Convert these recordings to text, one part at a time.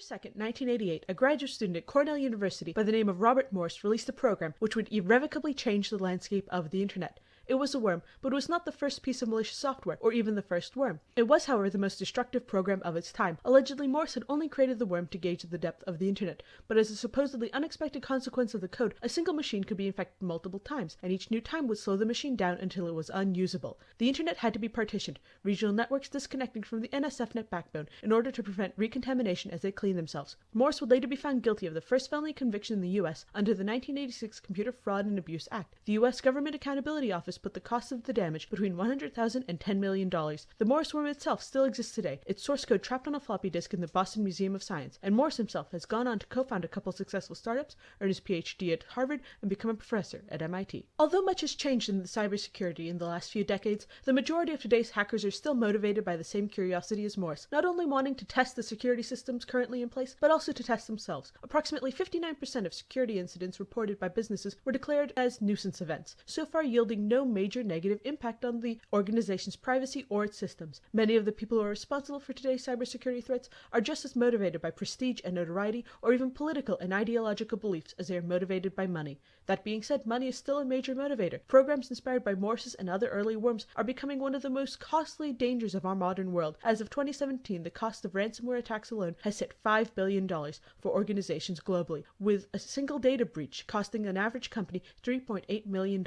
2nd, 1988, a graduate student at Cornell University by the name of Robert Morse released a program which would irrevocably change the landscape of the internet. It was a worm, but it was not the first piece of malicious software, or even the first worm. It was, however, the most destructive program of its time. Allegedly, Morse had only created the worm to gauge the depth of the internet, but as a supposedly unexpected consequence of the code, a single machine could be infected multiple times, and each new time would slow the machine down until it was unusable. The internet had to be partitioned, regional networks disconnecting from the NSFNet backbone in order to prevent recontamination as they cleaned themselves. Morse would later be found guilty of the first felony conviction in the U.S. under the 1986 Computer Fraud and Abuse Act. The U.S. Government Accountability Office put the cost of the damage between $100,000 and $10 million. The Morse worm itself still exists today, its source code trapped on a floppy disk in the Boston Museum of Science, and Morse himself has gone on to co-found a couple successful startups, earn his PhD at Harvard, and become a professor at MIT. Although much has changed in the cybersecurity in the last few decades, the majority of today's hackers are still motivated by the same curiosity as Morse, not only wanting to test the security systems currently in place, but also to test themselves. Approximately 59% of security incidents reported by businesses were declared as nuisance events, so far yielding no major negative impact on the organization's privacy or its systems. Many of the people who are responsible for today's cybersecurity threats are just as motivated by prestige and notoriety, or even political and ideological beliefs, as they are motivated by money. That being said, money is still a major motivator. Programs inspired by Morse's and other early worms are becoming one of the most costly dangers of our modern world. As of 2017, the cost of ransomware attacks alone has hit $5 billion for organizations globally, with a single data breach costing an average company $3.8 million.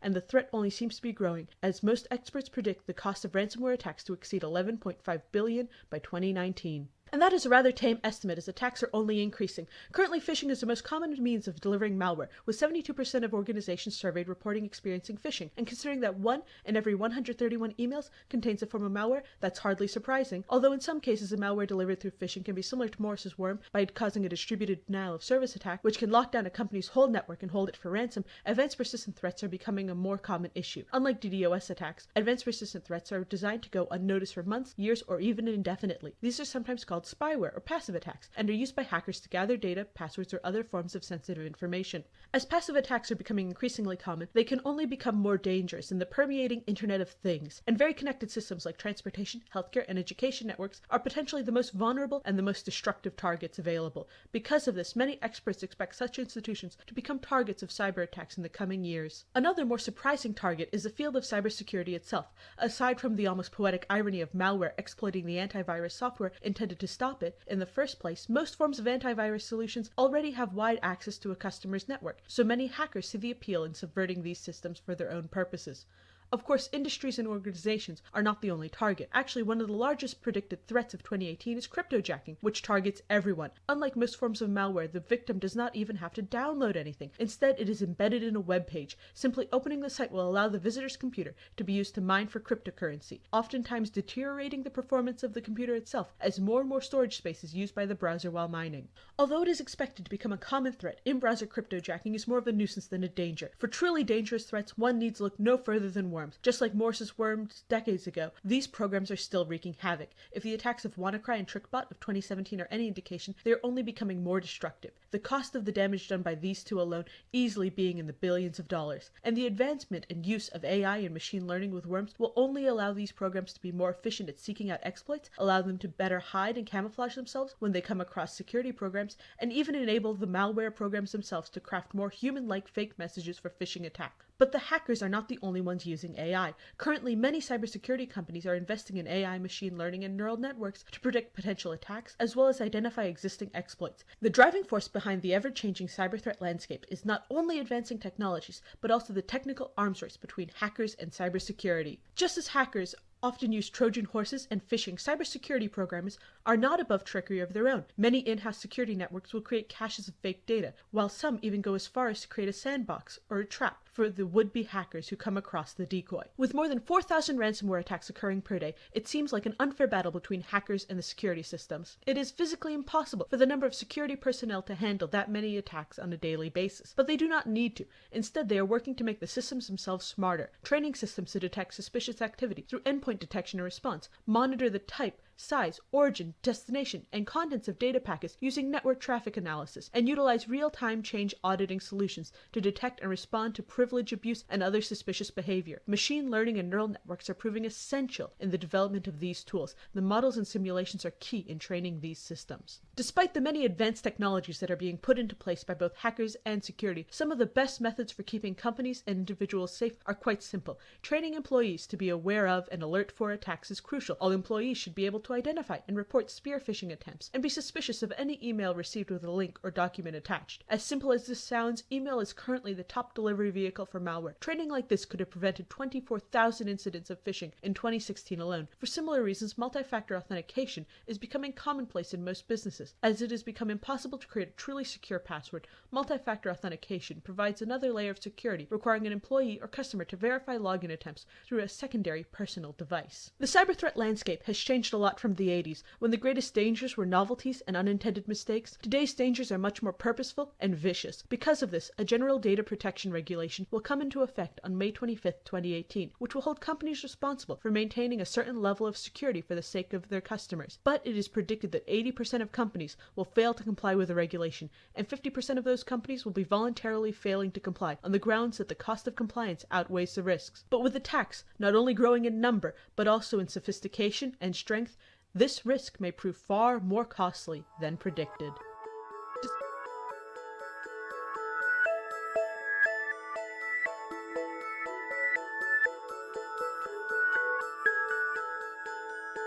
And the threat only seems to be growing, as most experts predict the cost of ransomware attacks to exceed $11.5 billion by 2019. And that is a rather tame estimate, as attacks are only increasing. Currently, phishing is the most common means of delivering malware, with 72% of organizations surveyed reporting experiencing phishing. And considering that 1 in every 131 emails contains a form of malware, that's hardly surprising. Although in some cases, a malware delivered through phishing can be similar to Morse's worm by causing a distributed denial-of-service attack, which can lock down a company's whole network and hold it for ransom, advanced persistent threats are becoming a more common issue. Unlike DDoS attacks, advanced persistent threats are designed to go unnoticed for months, years, or even indefinitely. These are sometimes called spyware or passive attacks, and are used by hackers to gather data, passwords, or other forms of sensitive information. As passive attacks are becoming increasingly common, they can only become more dangerous in the permeating Internet of Things, and very connected systems like transportation, healthcare, and education networks are potentially the most vulnerable and the most destructive targets available. Because of this, many experts expect such institutions to become targets of cyber attacks in the coming years. Another more surprising target is the field of cybersecurity itself. Aside from the almost poetic irony of malware exploiting the antivirus software intended to stop it in the first place, most forms of antivirus solutions already have wide access to a customer's network, so many hackers see the appeal in subverting these systems for their own purposes. Of course, industries and organizations are not the only target. Actually, one of the largest predicted threats of 2018 is cryptojacking, which targets everyone. Unlike most forms of malware, the victim does not even have to download anything. Instead, it is embedded in a web page. Simply opening the site will allow the visitor's computer to be used to mine for cryptocurrency, oftentimes deteriorating the performance of the computer itself, as more and more storage space is used by the browser while mining. Although it is expected to become a common threat, in-browser cryptojacking is more of a nuisance than a danger. For truly dangerous threats, one needs look no further than worms. Just like Morse's worms decades ago, these programs are still wreaking havoc. If the attacks of WannaCry and TrickBot of 2017 are any indication, they are only becoming more destructive. The cost of the damage done by these two alone easily being in the billions of dollars. And the advancement and use of AI and machine learning with worms will only allow these programs to be more efficient at seeking out exploits, allow them to better hide and camouflage themselves when they come across security programs, and even enable the malware programs themselves to craft more human-like fake messages for phishing attacks. But the hackers are not the only ones using AI. Currently, many cybersecurity companies are investing in AI, machine learning, and neural networks to predict potential attacks, as well as identify existing exploits. The driving force behind the ever-changing cyber threat landscape is not only advancing technologies, but also the technical arms race between hackers and cybersecurity. Just as hackers often use Trojan horses and phishing, cybersecurity programmers are not above trickery of their own. Many in-house security networks will create caches of fake data, while some even go as far as to create a sandbox or a trap for the would-be hackers who come across the decoy. With more than 4,000 ransomware attacks occurring per day, it seems like an unfair battle between hackers and the security systems. It is physically impossible for the number of security personnel to handle that many attacks on a daily basis. But they do not need to. Instead, they are working to make the systems themselves smarter, training systems to detect suspicious activity through endpoint detection and response, monitor the type, size, origin, destination, and contents of data packets using network traffic analysis, and utilize real-time change auditing solutions to detect and respond to privilege abuse and other suspicious behavior. Machine learning and neural networks are proving essential in the development of these tools. The models and simulations are key in training these systems. Despite the many advanced technologies that are being put into place by both hackers and security, some of the best methods for keeping companies and individuals safe are quite simple. Training employees to be aware of and alert for attacks is crucial. All employees should be able to identify and report spear phishing attempts, and be suspicious of any email received with a link or document attached. As simple as this sounds, email is currently the top delivery vehicle for malware. Training like this could have prevented 24,000 incidents of phishing in 2016 alone. For similar reasons, multi-factor authentication is becoming commonplace in most businesses. As it has become impossible to create a truly secure password, multi-factor authentication provides another layer of security, requiring an employee or customer to verify login attempts through a secondary personal device. The cyber threat landscape has changed a lot from the 80s, when the greatest dangers were novelties and unintended mistakes. Today's dangers are much more purposeful and vicious. Because of this, a general data protection regulation will come into effect on May 25, 2018, which will hold companies responsible for maintaining a certain level of security for the sake of their customers. But it is predicted that 80% of companies will fail to comply with the regulation, and 50% of those companies will be voluntarily failing to comply on the grounds that the cost of compliance outweighs the risks. But with attacks not only growing in number, but also in sophistication and strength, this risk may prove far more costly than predicted.